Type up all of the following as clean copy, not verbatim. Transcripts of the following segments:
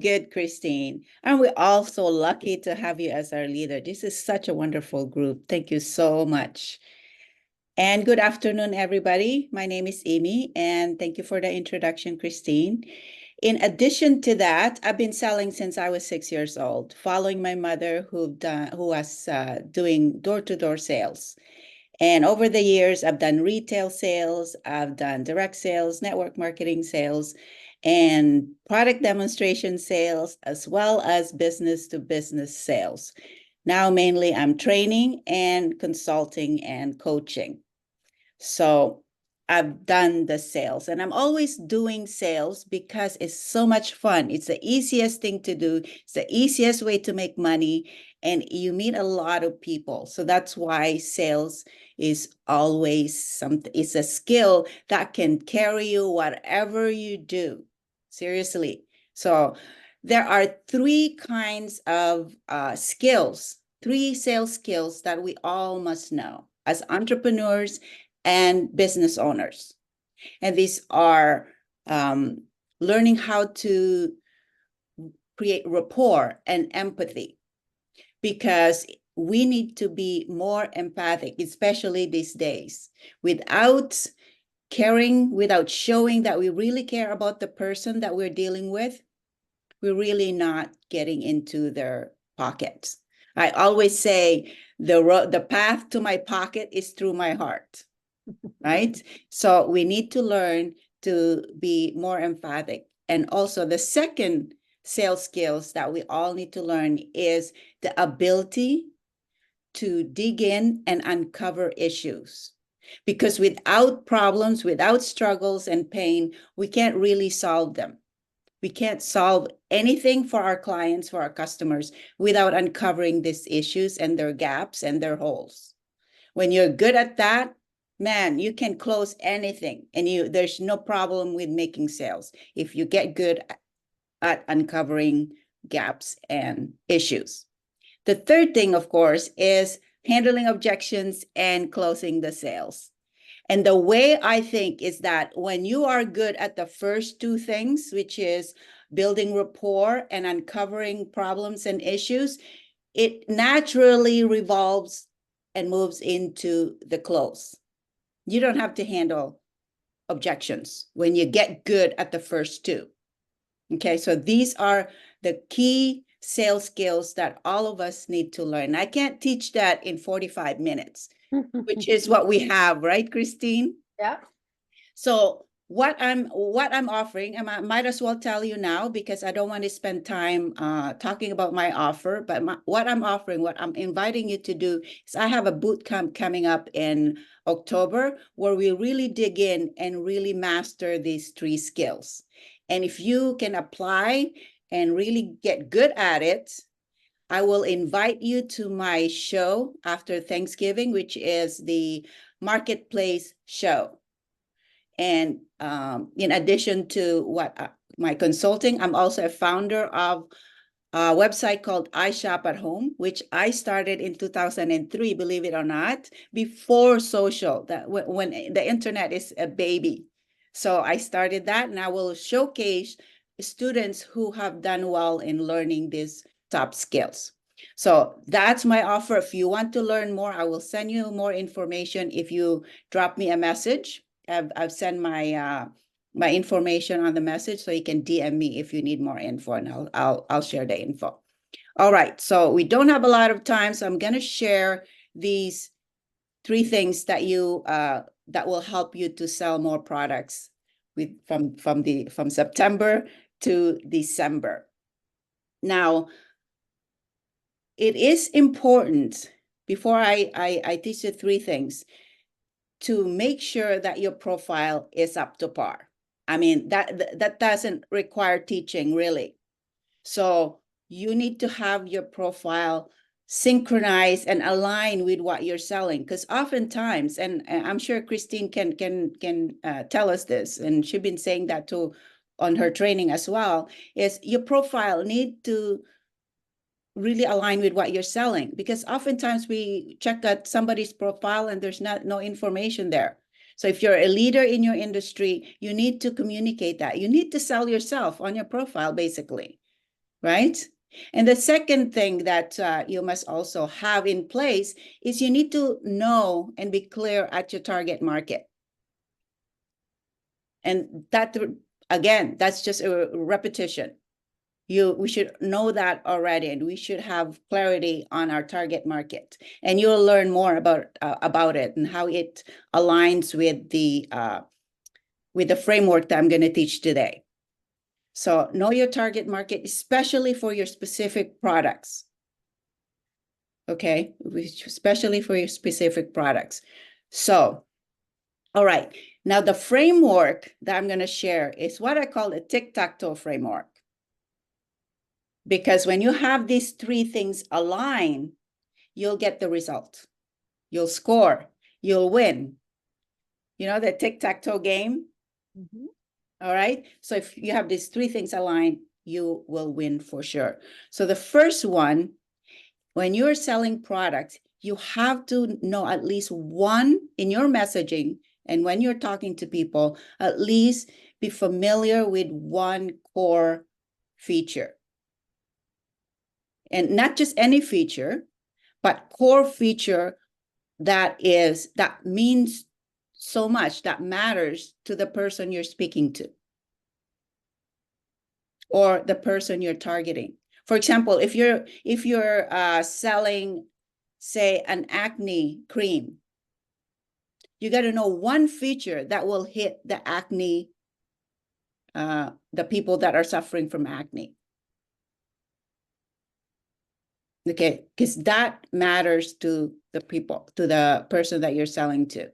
good, Christine. And we're all so lucky to have you as our leader. This is such a wonderful group. Thank you so much. And good afternoon, everybody. My name is Imie, and thank you for the introduction, Christine. In addition to that, I've been selling since I was 6 years old, following my mother who was doing door-to-door sales. And over the years, I've done retail sales, I've done direct sales, network marketing sales, and product demonstration sales, as well as business-to-business sales. Now, mainly, I'm training and consulting and coaching. So I've done the sales, and I'm always doing sales because it's so much fun. It's the easiest thing to do. It's the easiest way to make money, and you meet a lot of people. So that's why sales is always something. It's a skill that can carry you whatever you do. Seriously. So there are three kinds of skills, three sales skills that we all must know as entrepreneurs and business owners. And these are learning how to create rapport and empathy, because we need to be more empathic, especially these days. Without caring, without showing that we really care about the person that we're dealing with, we're really not getting into their pockets. I always say the path to my pocket is through my heart. Right? So we need to learn to be more emphatic. And also the second sales skills that we all need to learn is the ability to dig in and uncover issues. Because without problems, without struggles and pain, we can't really solve them. We can't solve anything for our clients, for our customers, without uncovering these issues and their gaps and their holes. When you're good at that, man, you can close anything, and there's no problem with making sales if you get good at uncovering gaps and issues. The third thing, of course, is handling objections and closing the sales. And the way I think is that when you are good at the first two things, which is building rapport and uncovering problems and issues, it naturally revolves and moves into the close. You don't have to handle objections when you get good at the first two. Okay, so these are the key sales skills that all of us need to learn. I can't teach that in 45 minutes, which is what we have, right, Christine? Yeah. So what I'm offering, and I might as well tell you now because I don't want to spend time talking about my offer, but what I'm offering, what I'm inviting you to do is I have a boot camp coming up in October where we really dig in and really master these three skills. And if you can apply and really get good at it, I will invite you to my show after Thanksgiving, which is the Marketplace Show. And in addition to my consulting, I'm also a founder of a website called I Shop at Home, which I started in 2003, believe it or not, before social, that when the internet is a baby. So I started that, and I will showcase students who have done well in learning these top skills. So that's my offer. If you want to learn more, I will send you more information if you drop me a message. I've sent my my information on the message, so you can DM me if you need more info, and I'll share the info. All right, so we don't have a lot of time, so I'm going to share these three things that you that will help you to sell more products from September to December. Now, it is important, before I teach you three things, to make sure that your profile is up to par. I mean, that doesn't require teaching, really. So you need to have your profile synchronized and align with what you're selling, because oftentimes, and I'm sure Christine can tell us this, and she's been saying that too on her training as well, is your profile need to really align with what you're selling, because oftentimes we check out somebody's profile and there's no information there. So if you're a leader in your industry, you need to communicate that. You need to sell yourself on your profile, basically. right? And the second thing that you must also have in place is you need to know and be clear at your target market. And that, again, that's just a repetition. We should know that already, and we should have clarity on our target market. And you'll learn more about it and how it aligns with the framework that I'm going to teach today. So know your target market, especially for your specific products. Okay, especially for your specific products. So, all right. Now the framework that I'm going to share is what I call the tic-tac-toe framework. Because when you have these three things align, you'll get the result. You'll score. You'll win. You know the tic-tac-toe game? Mm-hmm. All right. So if you have these three things aligned, you will win for sure. So the first one, when you're selling products, you have to know at least one in your messaging. And when you're talking to people, at least be familiar with one core feature. And not just any feature, but core feature that means so much, that matters to the person you're speaking to or the person you're targeting. For example, if you're selling, say, an acne cream, you got to know one feature that will hit the acne, the people that are suffering from acne. Okay, because that matters to the people, to the person that you're selling to.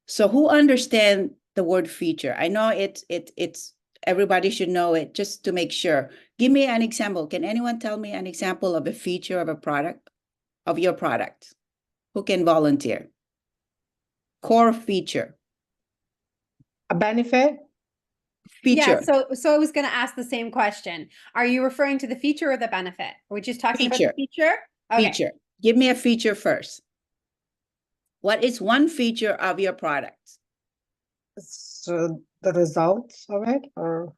So who understand the word feature? I know it's everybody should know it, just to make sure. Give me an example. Can anyone tell me an example of a feature of a product, of your product? Who can volunteer? Core feature. A benefit? Feature. Yeah, so I was going to ask the same question. Are you referring to the feature or the benefit? Are we just talking about the feature? Okay. Feature. Give me a feature first. What is one feature of your product? So the results of it, or?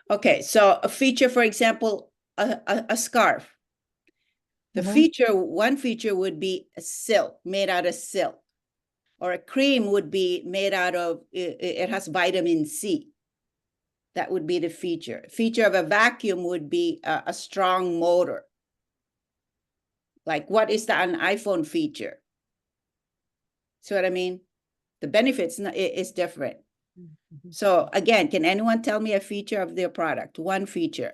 Okay, so a feature, for example, a scarf. The one feature would be a silk, made out of silk. Or a cream would be made out of, it has vitamin C. That would be the feature. Feature of a vacuum would be a strong motor. Like, what is an iPhone feature? See what I mean? The benefits is different. Mm-hmm. So again, can anyone tell me a feature of their product? One feature.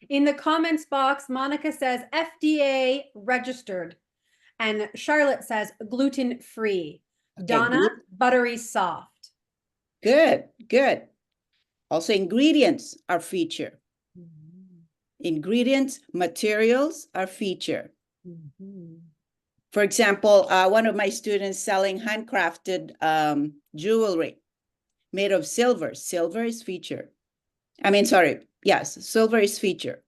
In the comments box, Monica says FDA registered. And Charlotte says gluten-free. Okay, Donna, buttery soft. Good, good. Also, ingredients are feature. Mm-hmm. Ingredients, materials are feature. Mm-hmm. For example, one of my students selling handcrafted jewelry made of silver. Silver is feature. Yes, silver is feature.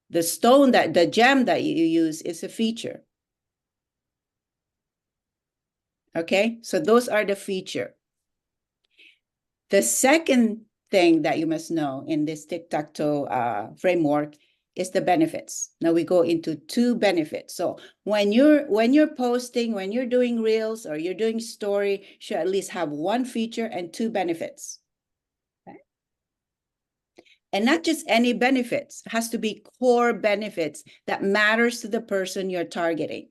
The stone, the gem that you use is a feature. Okay, so those are the feature. The second thing that you must know in this tic-tac-toe framework is the benefits. Now we go into two benefits. So when you're posting, when you're doing reels or you're doing story, you should at least have one feature and two benefits. Okay. And not just any benefits, it has to be core benefits that matters to the person you're targeting.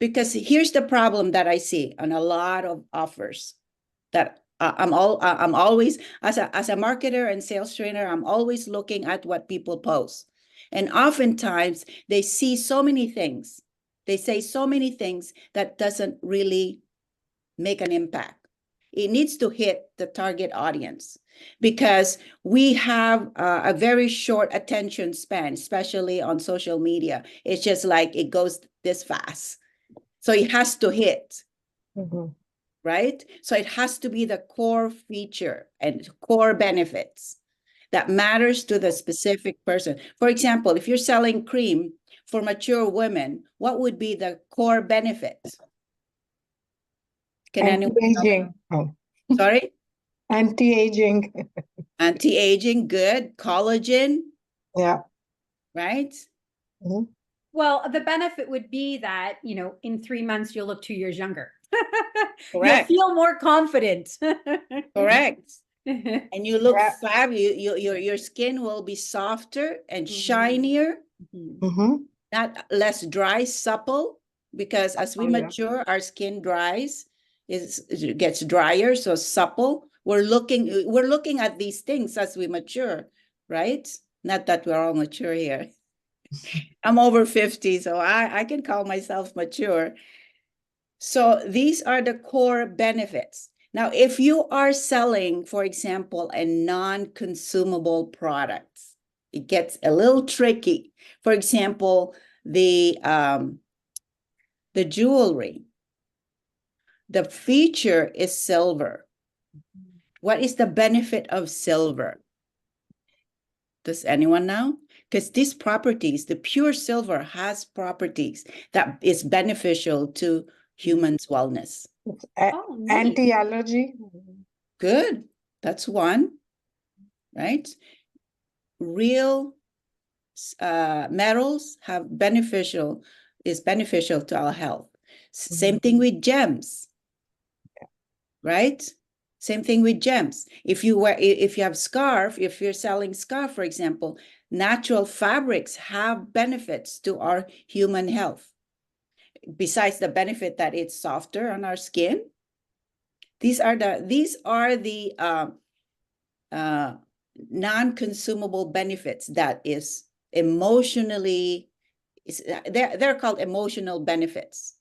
Because here's the problem that I see on a lot of offers that I'm always, as a marketer and sales trainer, I'm always looking at what people post. And oftentimes they see so many things. They say so many things that doesn't really make an impact. It needs to hit the target audience because we have a very short attention span, especially on social media. It's just like it goes this fast. So it has to hit, right? So it has to be the core feature and core benefits that matters to the specific person. For example, if you're selling cream for mature women, what would be the core benefit? Can anyone? Anti-aging. Oh. Sorry? Anti-aging. Anti-aging, good. Collagen, Yeah. right? Mhm. Well, the benefit would be that, you know, in 3 months, you'll look 2 years younger. You'll Correct. feel more confident. Correct. And you look Yeah. fab. Your skin will be softer and Mhm. shinier, Mhm. not less dry, supple. Because as we Oh, yeah. mature, our skin dries, it gets drier, so supple. We're looking at these things as we mature, right? Not that we're all mature here. I'm over 50, so I can call myself mature. So these are the core benefits. Now, if you are selling, for example, a non-consumable product, it gets a little tricky. For example, the jewelry. The feature is silver. What is the benefit of silver? Does anyone know? Because these properties, the pure silver has properties that is beneficial to humans' wellness. It's Oh, neat. anti-allergy. Good. That's one, right? Real metals is beneficial to our health. Same thing with gems, right? Same thing with gems. If you have scarf, if you're selling scarf, for example, natural fabrics have benefits to our human health. Besides the benefit that it's softer on our skin, these are the non-consumable benefits that is emotionally, they're called emotional benefits.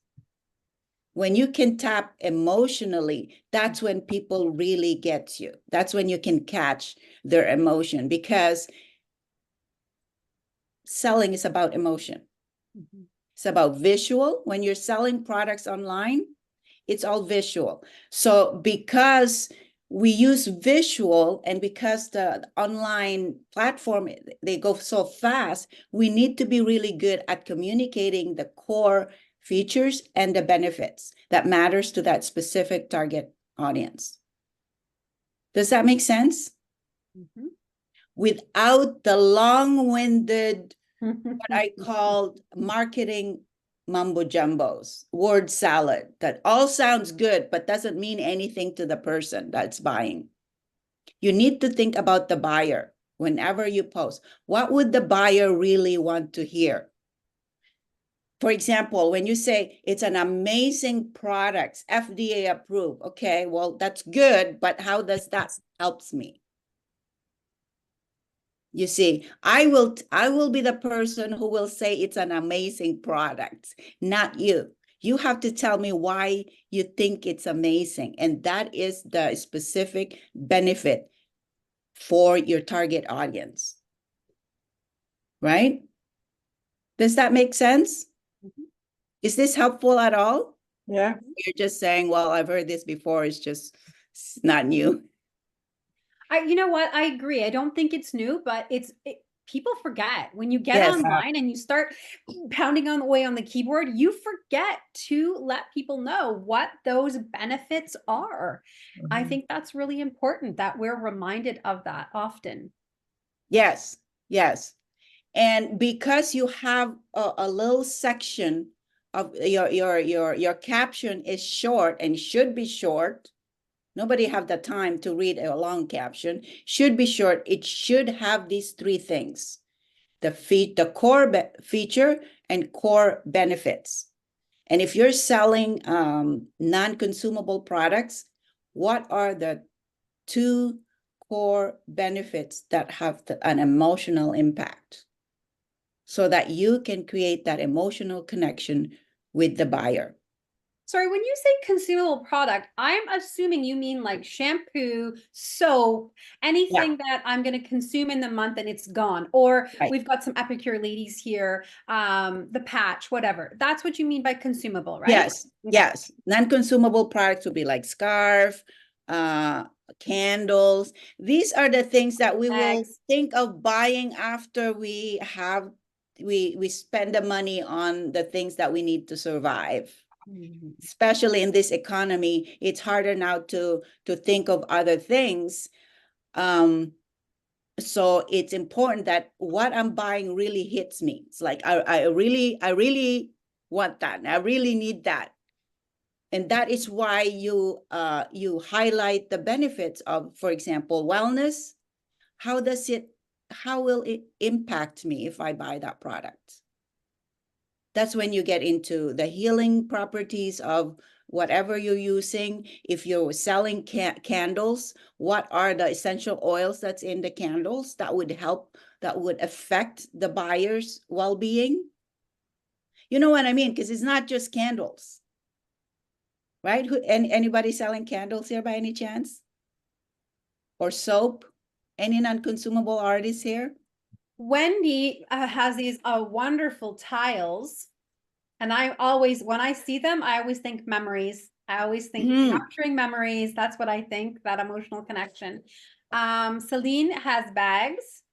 When you can tap emotionally, that's when people really get you. That's when you can catch their emotion, because selling is about emotion. It's about visual. When you're selling products online, it's all visual. So because we use visual, and because the online platform, they go so fast, we need to be really good at communicating the core features and the benefits that matters to that specific target audience. Does that make sense? Without the long-winded, what I called marketing mumbo jumbos, word salad, that all sounds good, but doesn't mean anything to the person that's buying. You need to think about the buyer whenever you post. What would the buyer really want to hear? For example, when you say it's an amazing product, FDA approved, okay, well, that's good, but how does that helps me? You see, I will be the person who will say it's an amazing product, not you. You have to tell me why you think it's amazing. And that is the specific benefit for your target audience. Right? Does that make sense? Is this helpful at all? Yeah. You're just saying, well, I've heard this before. It's not new. You know what? I agree. I don't think it's new, but people forget when you get Yes. online and you start pounding on the way on the keyboard, you forget to let people know what those benefits are. I think that's really important that we're reminded of that often. Yes, yes. And because you have a little section of your caption is short and should be short. Nobody have the time to read a long caption. Should be short. It should have these three things: the core feature and core benefits. And if you're selling non-consumable products, what are the two core benefits that have an emotional impact, so that you can create that emotional connection with the buyer? Sorry, when you say consumable product, I'm assuming you mean like shampoo, soap, anything that I'm going to consume in the month and it's gone. Or we've got some Epicure ladies here, the patch, whatever. That's what you mean by consumable, right? Yes, yes. Non-consumable products would be like scarf, candles. These are the things that we will think of buying after we spend the money on the things that we need to survive. especially in this economy. It's harder now to think of other things. So it's important that what I'm buying really hits me. It's like I really want that. I really need that. And that is why you highlight the benefits of, for example, wellness. How will it impact me if I buy that product? That's when you get into the healing properties of whatever you're using. If you're selling candles, what are the essential oils that's in the candles that would help, that would affect the buyer's well-being? You know what I mean? Because it's not just candles, right? Anybody selling candles here by any chance? Or soap? Any non-consumable artists here? Wendy has these wonderful tiles. And I always, when I see them, I always think memories. I always think capturing memories. That's what I think, that emotional connection. Celine has bags.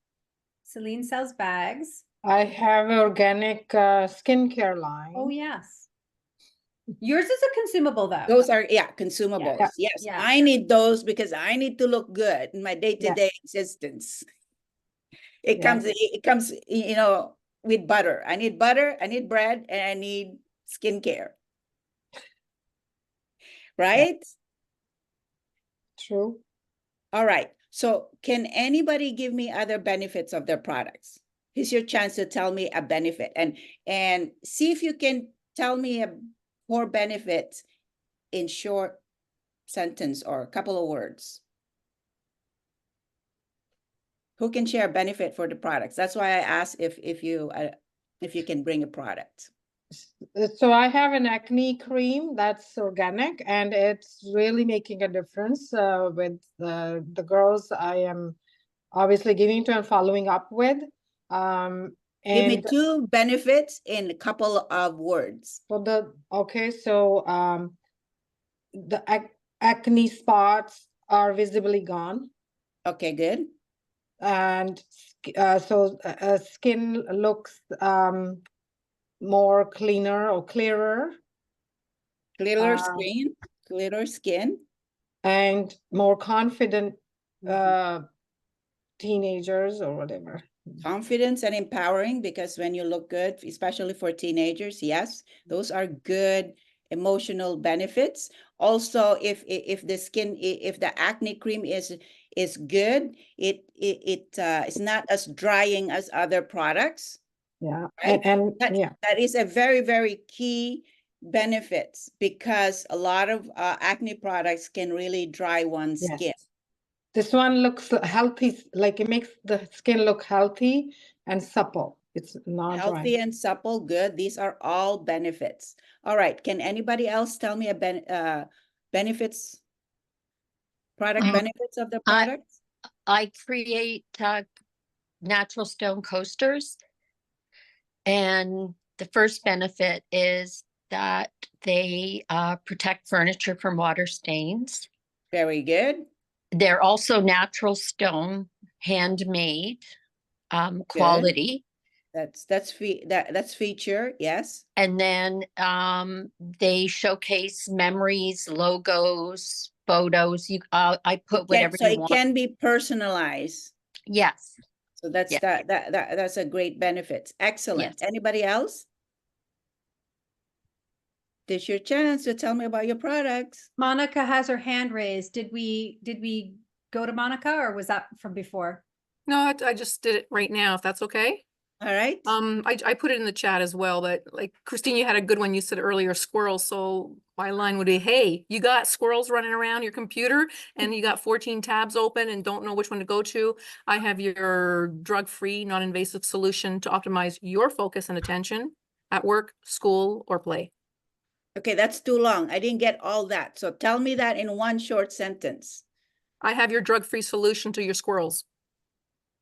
Celine sells bags. I have organic skincare line. Oh, yes. Yours is a consumable, though. Those are, consumables. Yeah. Yes, I need those because I need to look good in my day-to-day existence. It comes, you know, with butter. I need butter, I need bread, and I need skincare. Right? True. All right. So can anybody give me other benefits of their products? Here's your chance to tell me a benefit, and see if you can tell me a more benefits in short sentence or a couple of words. Who can share a benefit for the products? That's why I asked if you can bring a product. So I have an acne cream that's organic, and it's really making a difference with the girls I am obviously giving to and following up with. Give me 2 benefits in a couple of words. So the acne spots are visibly gone. Okay, good. And skin looks more cleaner or clearer. Clearer skin. And more confident teenagers or whatever. Confidence and empowering, because when you look good, especially for teenagers, yes, those are good emotional benefits. Also, if the acne cream is good, it's not as drying as other products. Yeah, right? and that is a very, very key benefits, because a lot of acne products can really dry one's skin. This one looks healthy, like it makes the skin look healthy and supple. It's not healthy dry. and supple. Good. These are all benefits. All right. Can anybody else tell me a benefits, product benefits of the products? I create natural stone coasters. And the first benefit is that they protect furniture from water stains. Very good. They're also natural stone, handmade, quality. That's feature, yes. And then they showcase memories, logos, photos. I put whatever you want. So it can be personalized. Yes. So that's that's a great benefit. Excellent. Yes. Anybody else? This is your chance to tell me about your products. Monica has her hand raised. Did we go to Monica, or was that from before? No, I just did it right now, if that's okay. All right. I put it in the chat as well, but like Christine, you had a good one. You said earlier, squirrels. So my line would be, hey, you got squirrels running around your computer and you got 14 tabs open and don't know which one to go to. I have your drug-free, non-invasive solution to optimize your focus and attention at work, school, or play. Okay, that's too long. I didn't get all that. So tell me that in one short sentence. I have your drug-free solution to your squirrels.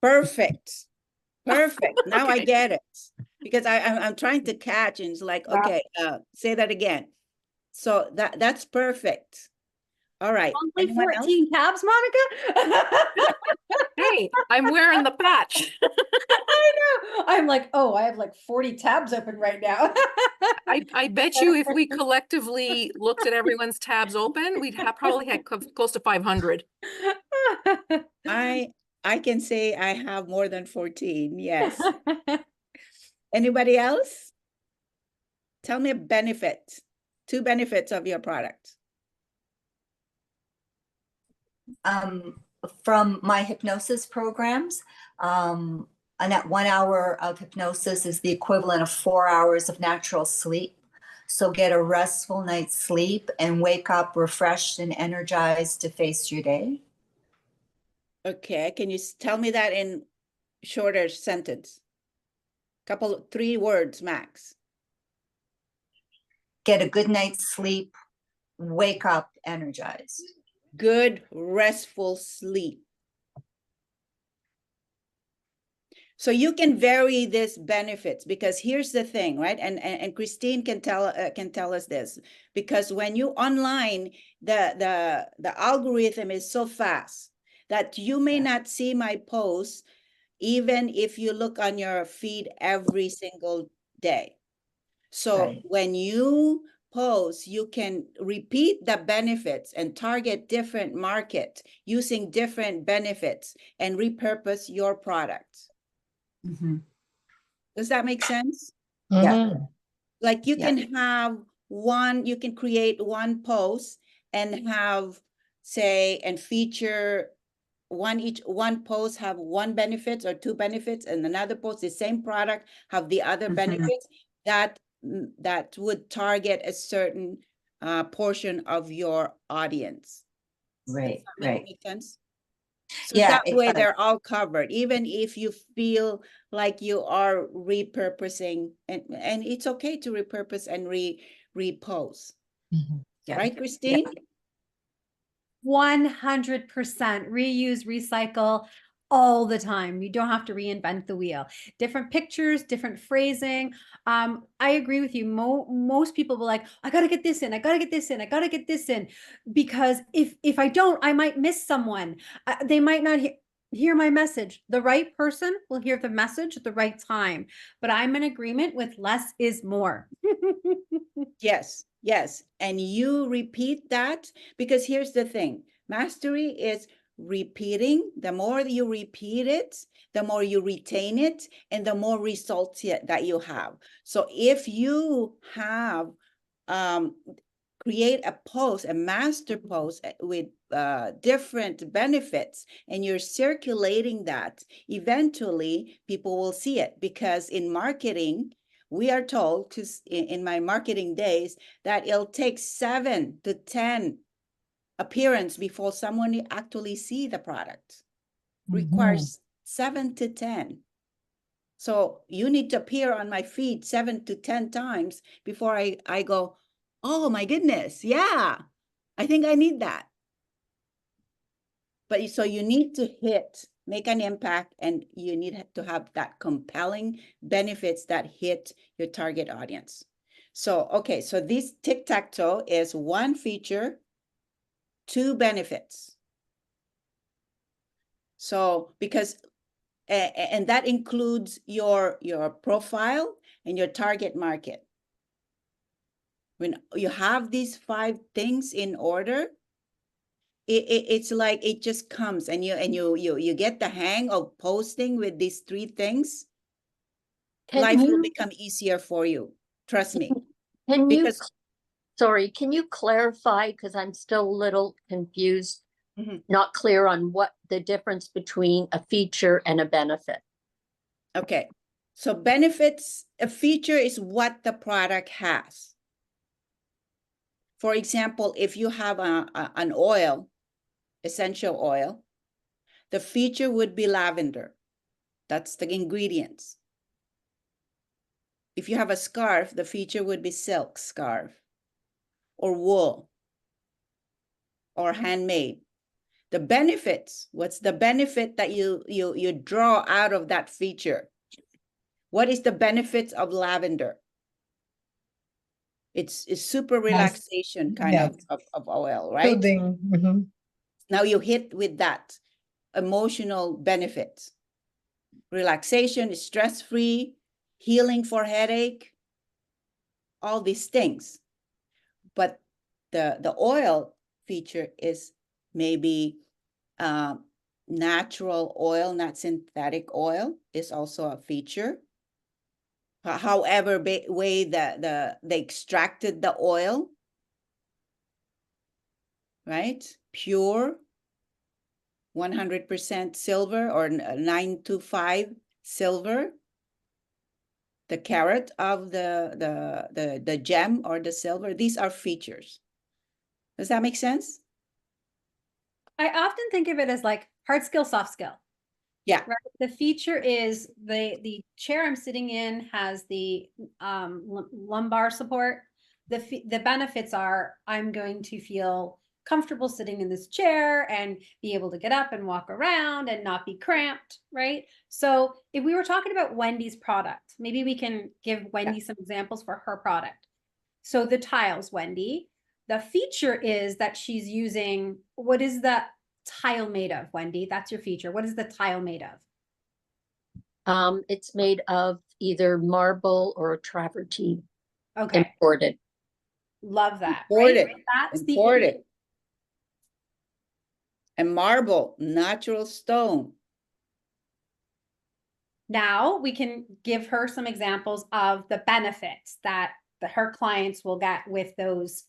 Perfect. Perfect. Now I Okay. get it. Because I'm trying to catch, and it's like, okay, say that again. So that's perfect. All right. Only 14 tabs, Monica? Hey, I'm wearing the patch. I know. I'm like, oh, I have like 40 tabs open right now. I bet you if we collectively looked at everyone's tabs open, we'd have probably had close to 500. I can say I have more than 14. Yes. Anybody else? Tell me a benefit, 2 benefits of your product. From my hypnosis programs, and that 1 hour of hypnosis is the equivalent of 4 hours of natural sleep. So get a restful night's sleep and wake up refreshed and energized to face your day. Okay, can you tell me that in shorter sentence? 3 words max. Get a good night's sleep, wake up energized. Good, restful sleep. So you can vary this benefits, because here's the thing, right? And Christine can tell us this, because when you online, the algorithm is so fast that you may not see my posts even if you look on your feed every single day. So when you post, you can repeat the benefits and target different markets using different benefits and repurpose your product. Mm-hmm. Does that make sense? Yeah. Like you can have you can create one post and have, say, and feature one post have 1 benefit or 2 benefits, and another post, the same product, have the other benefits that would target a certain portion of your audience. Right. Does that make sense? So Yeah, that way they're all covered, even if you feel like you are repurposing, and it's okay to repurpose and repost. Yeah. Right, Christine? 100% reuse, recycle all the time. You don't have to reinvent the wheel. Different pictures, different phrasing. I agree with you. Most people will like, I gotta get this in, I gotta get this in, I gotta get this in, because if I don't, I might miss someone. They might not hear my message. The right person will hear the message at the right time. But I'm in agreement with less is more. Yes, yes. And you repeat that, because here's the thing. Mastery is repeating. The more you repeat it, the more you retain it, and the more results that you have. So if you have create a post, a master post with different benefits, and you're circulating that, eventually people will see it. Because in marketing, we are told, because in my marketing days, that it'll take 7 to 10 appearance before someone actually see the product. Requires 7 to 10. So you need to appear on my feed 7 to 10 times before I go, oh my goodness, yeah, I think I need that. But so you need to make an impact, and you need to have that compelling benefits that hit your target audience. So, okay, so this tic-tac-toe is 1 feature, 2 benefits. So, because, and that includes your profile and your target market. When you have these 5 things in order, it's like it just comes, and you get the hang of posting with these 3 things. Life will become easier for you. Trust me. Can you, Because sorry, can you clarify? Because I'm still a little confused, not clear on what the difference between a feature and a benefit. Okay, so benefits, a feature is what the product has. For example, if you have an oil, essential oil, the feature would be lavender. That's the ingredients. If you have a scarf, the feature would be silk scarf, or wool, or handmade. The benefits, what's the benefit that you draw out of that feature? What is the benefits of lavender? It's super relaxation kind of oil, right? Soothing. Now you hit with that. emotional benefits. Relaxation, stress-free, healing for headache, all these things. But the oil feature is maybe natural oil, not synthetic oil, is also a feature. However way they extracted the oil, right? Pure, 100% silver or 925 silver. The carat of the gem or the silver. These are features. Does that make sense? I often think of it as like hard skill, soft skill. Yeah. Right. The feature is the chair I'm sitting in has the lumbar support. The benefits are I'm going to feel comfortable sitting in this chair and be able to get up and walk around and not be cramped, right? So if we were talking about Wendy's product, maybe we can give Wendy some examples for her product. So the tiles, Wendy, the feature is that she's using, what is the tile made of, Wendy? That's your feature. What is the tile made of? It's made of either marble or travertine. Okay. Imported. Love that. Imported. Right? That's Imported. And marble, natural stone. Now we can give her some examples of the benefits that her clients will get with those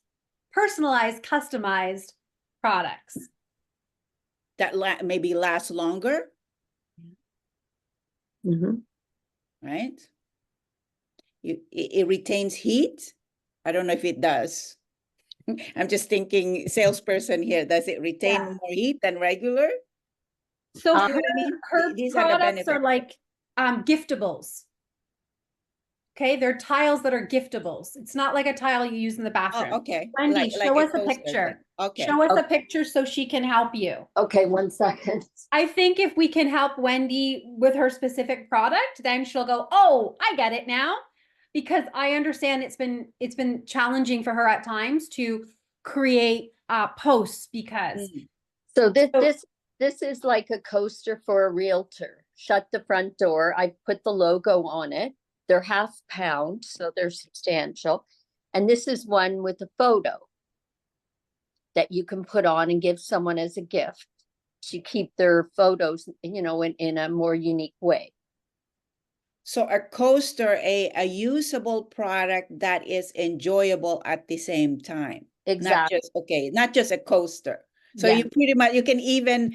personalized, customized products. That maybe last longer. Mm-hmm. Right? It retains heat. I don't know if it does. I'm just thinking salesperson here. Does it retain more heat than regular? So These products are like giftables. Okay, they're tiles that are giftables. It's not like a tile you use in the bathroom. Oh, okay. Wendy, show us a picture. Okay. Show us a picture so she can help you. Okay, 1 second. I think if we can help Wendy with her specific product, then she'll go, oh, I get it now. Because I understand it's been challenging for her at times to create posts because. So this is like a coaster for a realtor. Shut the front door. I put the logo on it. They're ½ pound, so they're substantial. And this is one with a photo that you can put on and give someone as a gift to keep their photos, you know, in a more unique way. So a coaster, a usable product that is enjoyable at the same time. Exactly. Not just a coaster. So you pretty much, you can even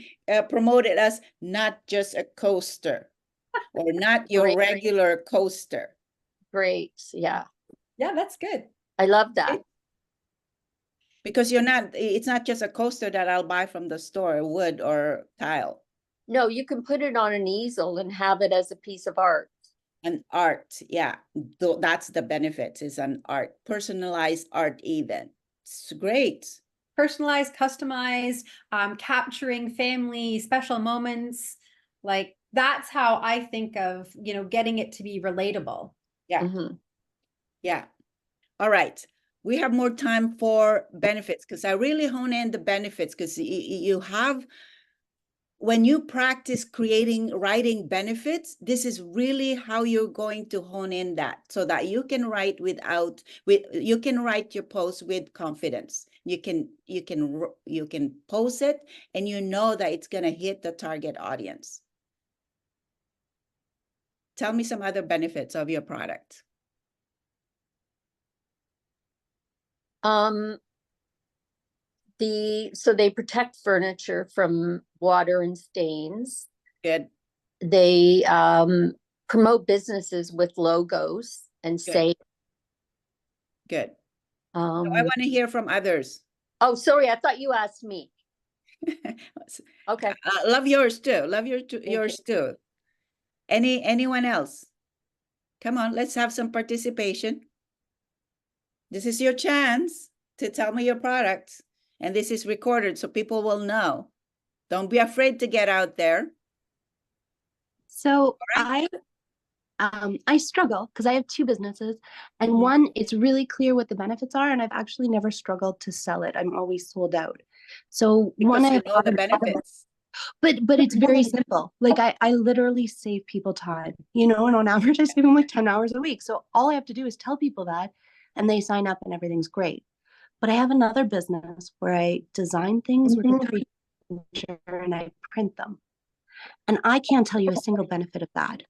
promote it as not just a coaster or not your regular coaster. Great. Yeah. Yeah, that's good. I love that. Because it's not just a coaster that I'll buy from the store, wood or tile. No, you can put it on an easel and have it as a piece of art. An art, yeah. That's the benefits, is an art, personalized art even. It's great. Personalized, customized, capturing family, special moments. Like that's how I think of, you know, getting it to be relatable. Yeah. Yeah. All right. We have more time for benefits because I really hone in the benefits because you have, when you practice writing benefits, this is really how you're going to hone in that so that you can write you can write your post with confidence. You can post it and you know that it's going to hit the target audience. Tell me some other benefits of your product. So they protect furniture from water and stains. Good. They promote businesses with logos and say. Good. So I want to hear from others. Oh, sorry, I thought you asked me. Okay. Love yours too. Love yours too. Anyone else? Come on, let's have some participation. This is your chance to tell me your product. And this is recorded so people will know. Don't be afraid to get out there. So I struggle because I have 2 businesses and one, it's really clear what the benefits are. And I've actually never struggled to sell it. I'm always sold out. So because one, I you know the benefits. But it's very simple. Like I literally save people time, you know, and on average I save them like 10 hours a week. So all I have to do is tell people that and they sign up and everything's great. But I have another business where I design things with a 3D printer and I print them. And I can't tell you a single benefit of that.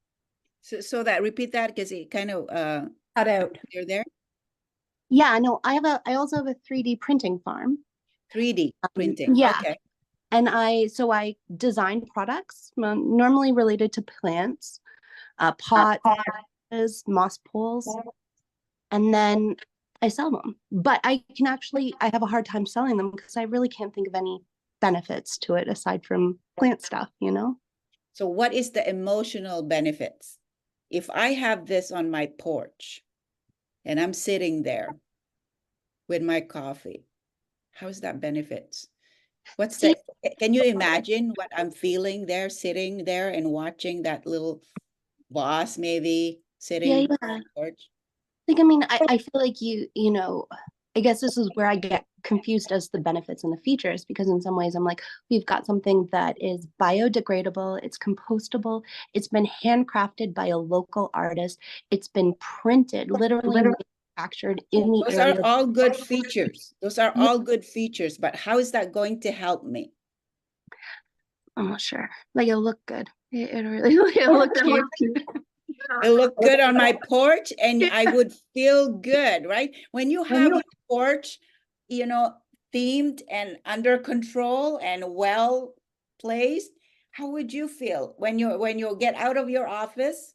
So that repeat that because it kind of Cut out. you're there. Yeah, no, I also have a 3D printing farm. 3D printing. Yeah. Okay. And I design products normally related to plants, pots, moss pools, and then I sell them. But I have a hard time selling them because I really can't think of any benefits to it aside from plant stuff, you know? So what is the emotional benefits? If I have this on my porch and I'm sitting there with my coffee, how's that benefits? Can you imagine what I'm feeling there, sitting there and watching that little boss maybe sitting on the porch? Like, I mean, I feel like you know, I guess this is where I get confused as the benefits and the features, because in some ways I'm like, we've got something that is biodegradable, it's compostable, it's been handcrafted by a local artist, it's been printed, literally manufactured in the Those area. are all good features. Those are all good features, but how is that going to help me? I'm not sure. Like, it'll look good. It really it'll look cute. It looked good on my porch and I would feel good, right? When you have your porch, you know, themed and under control and well placed, how would you feel when you get out of your office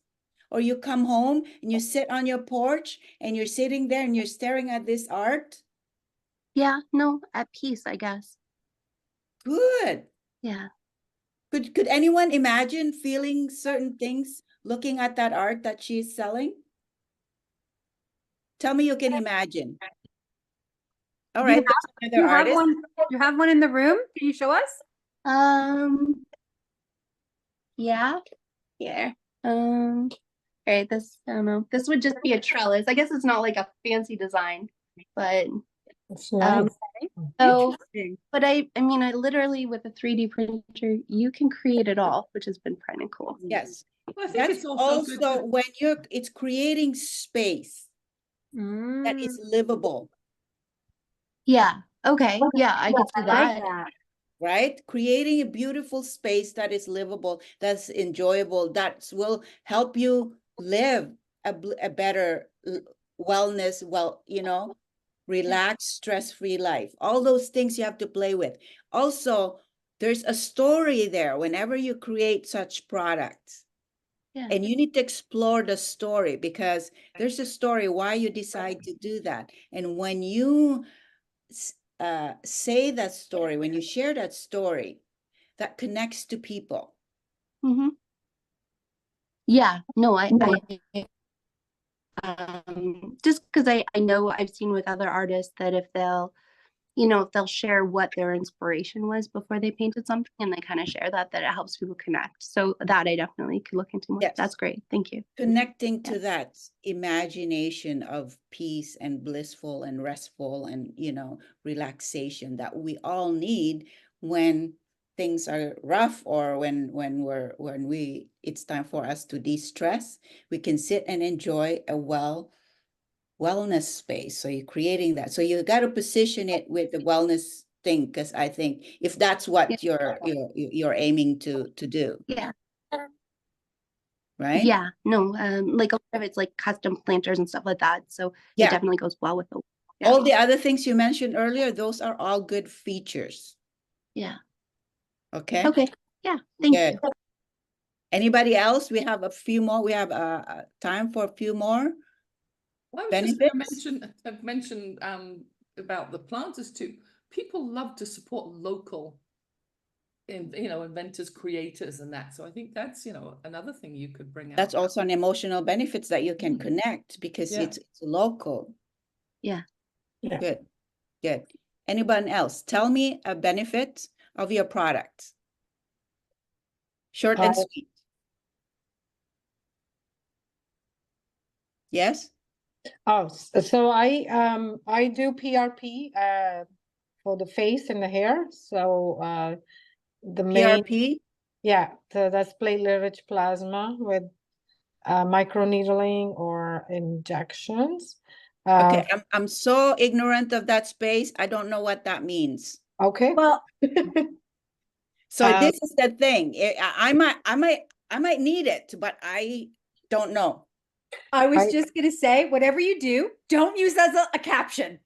or you come home and you sit on your porch and you're sitting there and you're staring at this art? Yeah, no, at peace, I guess. Good. Yeah. Could anyone imagine feeling certain things looking at that art that she's selling? Tell me you can imagine. All right, there's another artist. You have one in the room? Can you show us? Yeah. Here. All right, this, I don't know. This would just be a trellis. I guess it's not like a fancy design, but so, but I mean, I literally with a 3D printer, you can create it all, which has been kind of cool. Yes. Well, I think That's it's also good also to- when it's creating space that is livable, Yeah. Okay. Yeah, I could see that. right? Creating a beautiful space that is livable, that's enjoyable, that will help you live a better wellness, relaxed, stress-free life. All those things you have to play with. Also, there's a story there whenever you create such products. Yeah. And you need to explore the story because there's a story why you decide to do that. And when you say that story, when you share that story, that connects to people. Mm-hmm. Yeah. No, just because I know I've seen with other artists that if they'll share what their inspiration was before they painted something and they kind of share that it helps people connect. So that I definitely could look into more. Yes. That's great. Thank you. Connecting to that imagination of peace and blissful and restful and, relaxation that we all need when things are rough or when it's time for us to de-stress. We can sit and enjoy a wellness space. So you're creating that. So you got to position it with the wellness thing, because I think if that's what you're aiming to do. Yeah. Right? Yeah. No, like a lot of it's like custom planters and stuff like that. So it definitely goes well with the all the other things you mentioned earlier, those are all good features. Yeah. Okay. Okay. Yeah. Thank you. Anybody else? We have a few more. We have time for a few more. Well, I was just going to mention about the planters too. People love to support local inventors, creators, and that. So I think that's another thing you could bring out. That's also an emotional benefits that you can connect because it's local. Yeah. Good. Anyone else? Tell me a benefit of your product. Short and sweet. Yes. Oh, so I do PRP for the face and the hair. So the main, PRP? yeah, so that's platelet-rich plasma with microneedling or injections. Okay, I'm so ignorant of that space. I don't know what that means. Okay. Well, So this is the thing. I might need it, but I don't know. I was just gonna say, whatever you do, don't use that as a caption.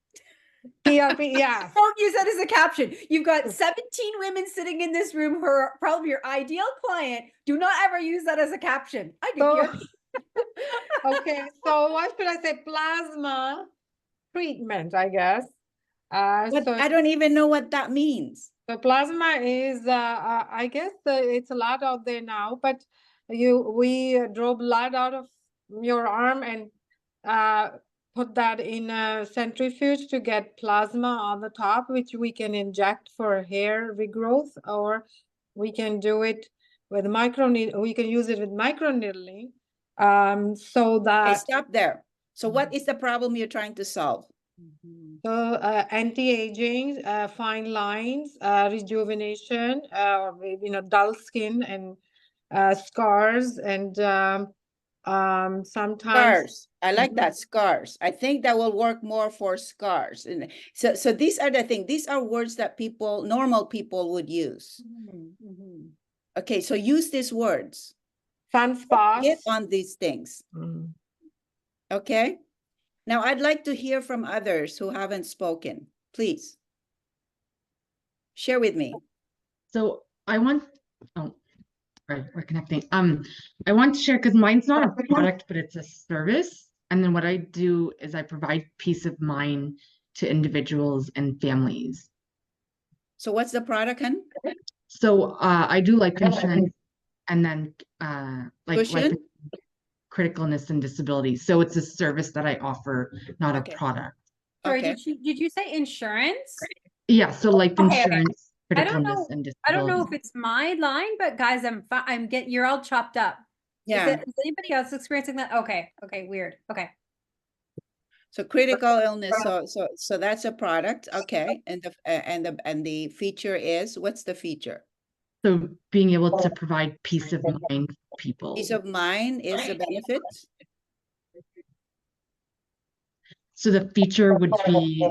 PRP, yeah. Don't use that as a caption. You've got 17 women sitting in this room who are probably your ideal client. Do not ever use that as a caption. I do So, PRP. okay, so what should I say? Plasma treatment, I guess. But So I don't even know what that means. the plasma is, I guess it's a lot out there now, but we draw blood out of your arm and put that in a centrifuge to get plasma on the top, which we can inject for hair regrowth, or we can do it with we can use it with microneedling. So Okay, that stop there. So what is the problem you're trying to solve? so anti-aging, fine lines, rejuvenation, dull skin and scars, and sometimes Scars. I like that, scars. I think that will work more for scars. And so these are the thing. These are words that normal people would use. Okay, so use these words. sunspots. Get on these things. Okay. Now I'd like to hear from others who haven't spoken. Please share with me. So I want, oh, right, we're connecting. I want to share because mine's not a product, but it's a service. And then what I do is I provide peace of mind to individuals and families. So what's the product, hun? So I do life insurance and then life Cushion? critical illness and disability. So it's a service that I offer, not Okay. a product. Sorry, Okay. did you say insurance? Yeah, so life Okay. insurance, I critical don't illness know. and I don't know disability. if it's my line, but guys, you're all chopped up. Yeah. Is anybody else experiencing that? Okay. Okay. Weird. Okay. So critical illness. So that's a product. Okay. And the feature is, what's the feature? So being able to provide peace of mind for people. Peace of mind is a benefit. So the feature would be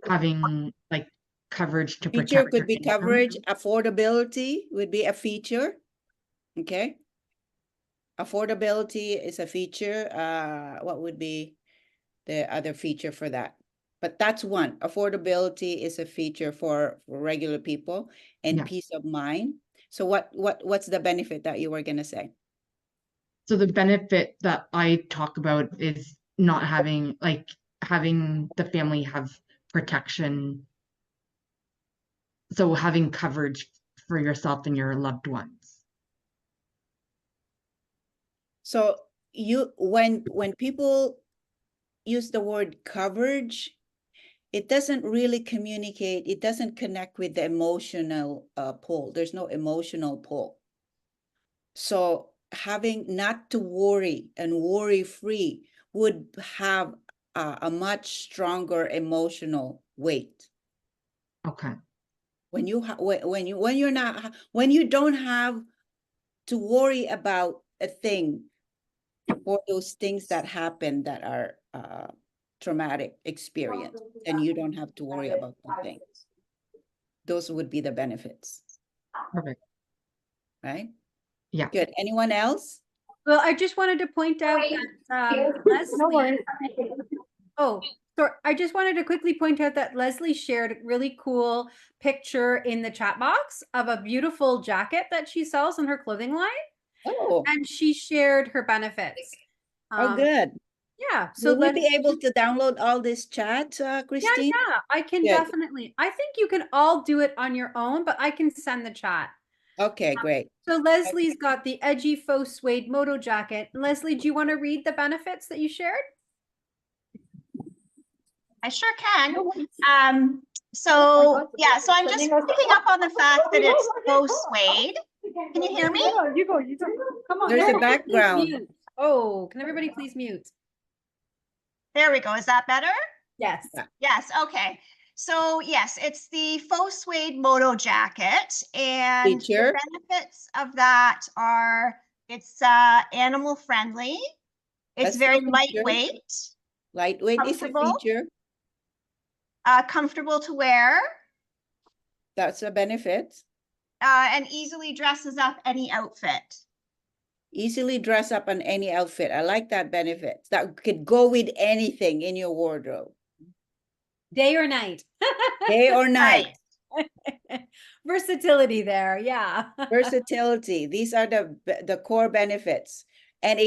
having like coverage to protect. Feature could your be income. coverage. Affordability would be a feature. Okay. Affordability is a feature. What would be the other feature for that? But that's one. Affordability is a feature for regular people, and Yeah. peace of mind. So what's the benefit that you were gonna say? So the benefit that I talk about is not having the family have protection. So having coverage for yourself and your loved ones. So when people use the word coverage, it doesn't really communicate. It doesn't connect with the emotional pull. There's no emotional pull. So having not to worry and worry free would have a much stronger emotional weight. Okay. When you don't have to worry about a thing, or those things that happen that are traumatic experience, and you don't have to worry about the thing. Those would be the benefits. Perfect. Right? Yeah. Good. Anyone else? Well, I just wanted to point out that Leslie. Oh, sorry. I just wanted to quickly point out that Leslie shared a really cool picture in the chat box of a beautiful jacket that she sells in her clothing line. Oh. And she shared her benefits. Oh, good. Yeah. So will we be able to download all this chat, Christine? Yeah, I can definitely. I think you can all do it on your own, but I can send the chat. Okay, great. So Leslie's got the edgy faux suede moto jacket. Leslie, do you want to read the benefits that you shared? I sure can. So I'm just picking up on the fact that it's faux suede. Can you hear me? You go. Come on. There's a background. Oh, can everybody please mute? There we go. Is that better? Yes. Yes. Okay. So yes, it's the faux suede moto jacket, and Feature. the benefits of that are it's animal friendly. It's That's very the feature. lightweight, Lightweight is a comfortable. feature. Comfortable to wear, That's a benefit. and easily dresses up any outfit. Easily dress up on any outfit. I like that benefit. That could go with anything in your wardrobe. Day or night. Day or night. Versatility there, yeah. Versatility. These are the core benefits. And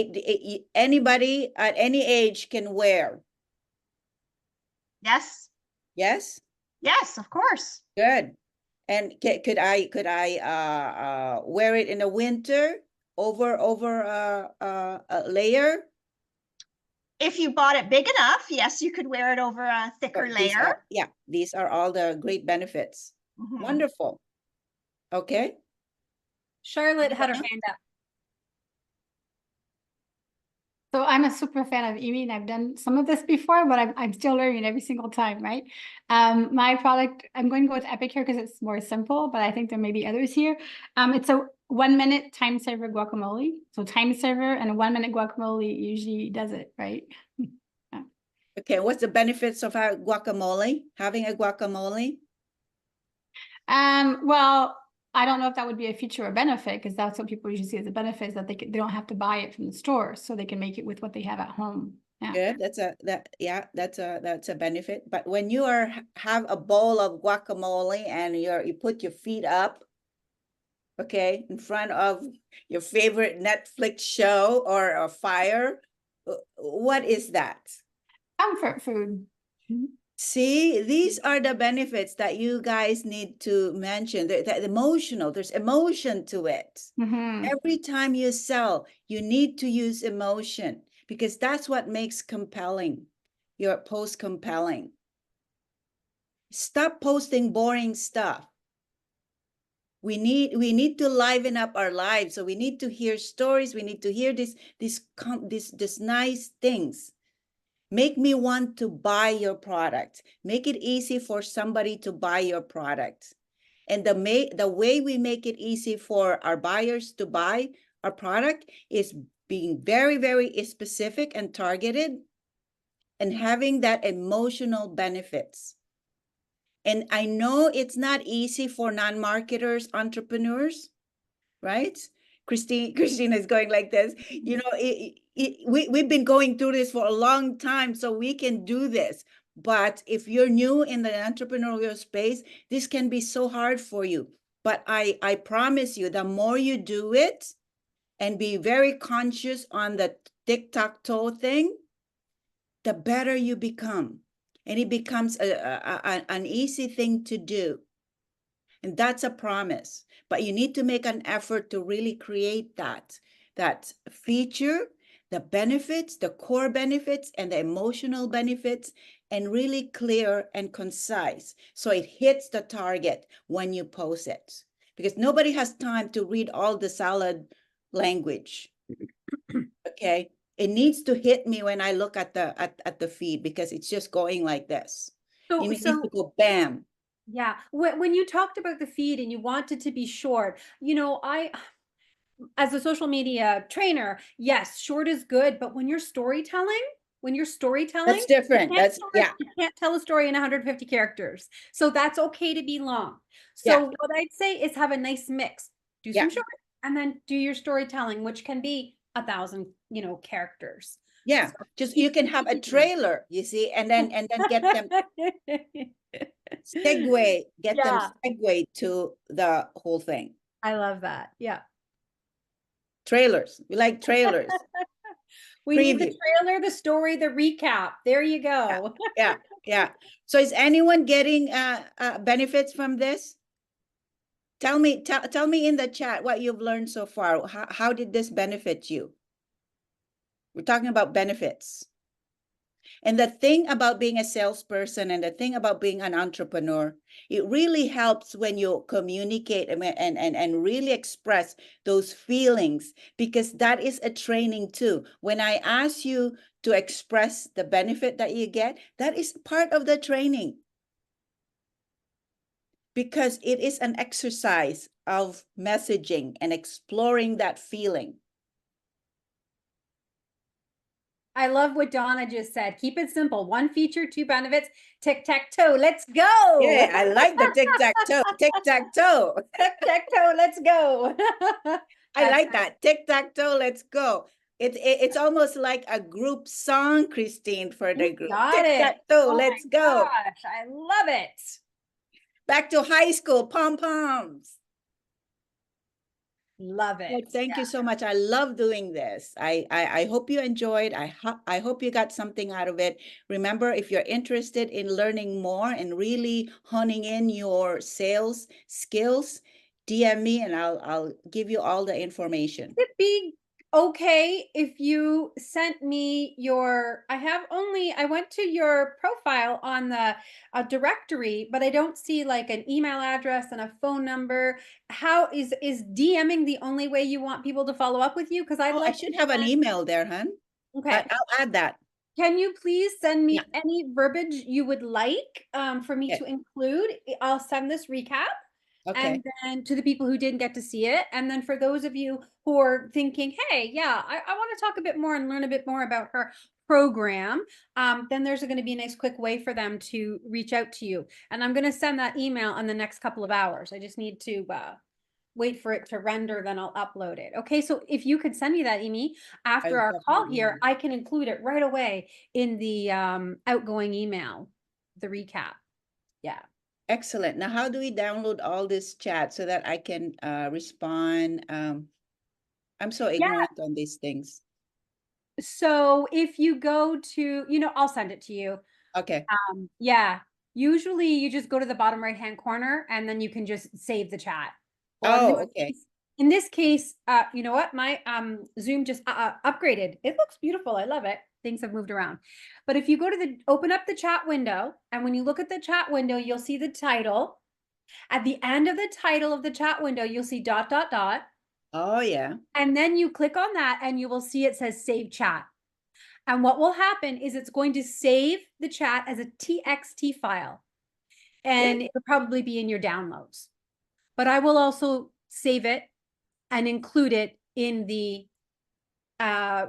anybody at any age can wear. Yes. Yes? Yes, of course. Good. And could I wear it in the winter over a layer? If you bought it big enough, yes, you could wear it over a thicker layer. These are all the great benefits. Mhm. Wonderful. Okay. Charlotte had her hand up. So I'm a super fan of Imie, and I've done some of this before, but I'm still learning every single time, right? My product, I'm going to go with Epic here because it's more simple, but I think there may be others here. It's a 1 minute time saver guacamole. So time saver and a 1 minute guacamole usually does it, right? Yeah. Okay, what's the benefits of our guacamole? Having a guacamole? Well, I don't know if that would be a feature or benefit, because that's what people usually see as a benefit, is that they don't have to buy it from the store, so they can make it with what they have at home. Yeah. Good. That's a benefit. But when you have a bowl of guacamole and you put your feet up, okay, in front of your favorite Netflix show or a fire, what is that? Comfort food. See, these are the benefits that you guys need to mention. The emotional, there's emotion to it. Mm-hmm. Every time you sell, you need to use emotion, because that's what makes compelling, your post compelling. Stop posting boring stuff. We need to liven up our lives. So we need to hear stories. We need to hear this nice things. Make me want to buy your product. Make it easy for somebody to buy your product. And the way we make it easy for our buyers to buy our product is being very, very specific and targeted and having that emotional benefits. And I know it's not easy for non-marketers, entrepreneurs, right? Christina is going like this. You know, we've been going through this for a long time, so we can do this. But if you're new in the entrepreneurial space, this can be so hard for you. But I promise you, the more you do it and be very conscious on the tic-tac-toe thing, the better you become. And it becomes an easy thing to do. And that's a promise. But you need to make an effort to really create that feature, the benefits, the core benefits, and the emotional benefits, and really clear and concise. So it hits the target when you post it. Because nobody has time to read all the salad language. Okay. It needs to hit me when I look at the feed, because it's just going like this. You need to go bam. Yeah, when you talked about the feed and you wanted to be short, you know, as a social media trainer, yes, short is good, but when you're storytelling, that's different. You can't tell a story in 150 characters. So that's okay to be long. So what I'd say is have a nice mix. Do some short and then do your storytelling, which can be 1,000, characters. Yeah, So just you can have a trailer, you see, and then get them get them segue to the whole thing. I love that. Yeah. Trailers. We like trailers. We need the trailer, the story, the recap. There you go. Yeah. So is anyone getting benefits from this? Tell me in the chat what you've learned so far. How did this benefit you? We're talking about benefits. And the thing about being a salesperson and the thing about being an entrepreneur, it really helps when you communicate and really express those feelings, because that is a training too. When I ask you to express the benefit that you get, that is part of the training. because it is an exercise of messaging and exploring that feeling. I love what Donna just said. Keep it simple. One feature, two benefits. Tic-tac-toe. Let's go. Yeah, I like the tic-tac-toe. Tic-tac-toe. Tic-tac-toe. Let's go. I like that. Tic-tac-toe. Let's go. It's almost like a group song, Christine, for the group. Got it. Tic-tac-toe. Oh Let's my go. gosh, I love it. Back to high school. Pom-poms. Love Well, it. thank you so much. I love doing this. I hope you enjoyed. I hope you got something out of it. Remember, if you're interested in learning more and really honing in your sales skills, DM me and I'll give you all the information. Would it be okay if you sent me your, I went to your profile on the directory, but I don't see like an email address and a phone number. How is DMing the only way you want people to follow up with you? Because I should have an email there, hun. Okay. I'll add that. Can you please send me Yeah. any verbiage you would like for me Okay. to include? I'll send this recap. Okay. And then to the people who didn't get to see it. And then for those of you who are thinking, hey, yeah, I want to talk a bit more and learn a bit more about her program, then there's going to be a nice quick way for them to reach out to you. And I'm going to send that email in the next couple of hours. I just need to wait for it to render, then I'll upload it. Okay, so if you could send me that, Imie, after our call here, I can include it right away in the outgoing email, the recap. Yeah. Excellent. Now, how do we download all this chat so that I can respond? I'm so ignorant on these things. So if you go to, I'll send it to you. Okay. Yeah. Usually you just go to the bottom right-hand corner and then you can just save the chat. Okay. In this case, you know what? My Zoom just upgraded. It looks beautiful. I love it. Things have moved around. But if you go to open up the chat window, and when you look at the chat window, you'll see the title. At the end of the title of the chat window, you'll see ... Oh, yeah. And then you click on that and you will see it says save chat. And what will happen is it's going to save the chat as a TXT file. And it'll probably be in your downloads. But I will also save it and include it in the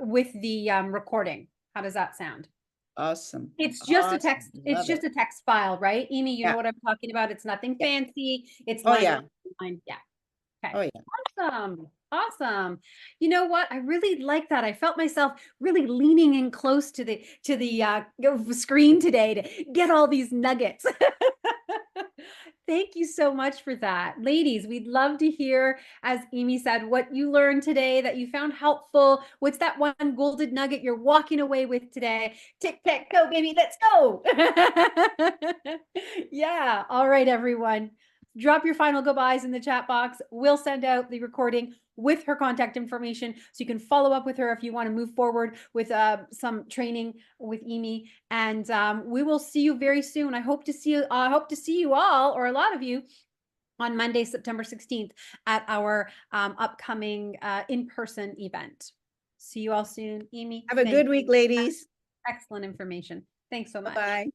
with the recording. How does that sound? Awesome. It's just awesome. a text. It's Love just it. a text file, right? Imie, you Yeah. know what I'm talking about. It's nothing Yeah. fancy. It's Oh, yeah. Yeah. Okay. Oh, yeah. Awesome. Awesome. You know what? I really like that. I felt myself really leaning in close to the screen today to get all these nuggets. Thank you so much for that. Ladies, we'd love to hear, as Imie said, what you learned today that you found helpful. What's that one golden nugget you're walking away with today? Tic-tac-toe, baby, let's go. Yeah. All right, everyone. Drop your final goodbyes in the chat box. We'll send out the recording with her contact information so you can follow up with her if you want to move forward with some training with Imie. And we will see you very soon. I hope to see you all, or a lot of you, on Monday, September 16th at our upcoming in-person event. See you all soon. Imie, Have a good week, ladies. excellent information. Thanks so much. Bye-bye.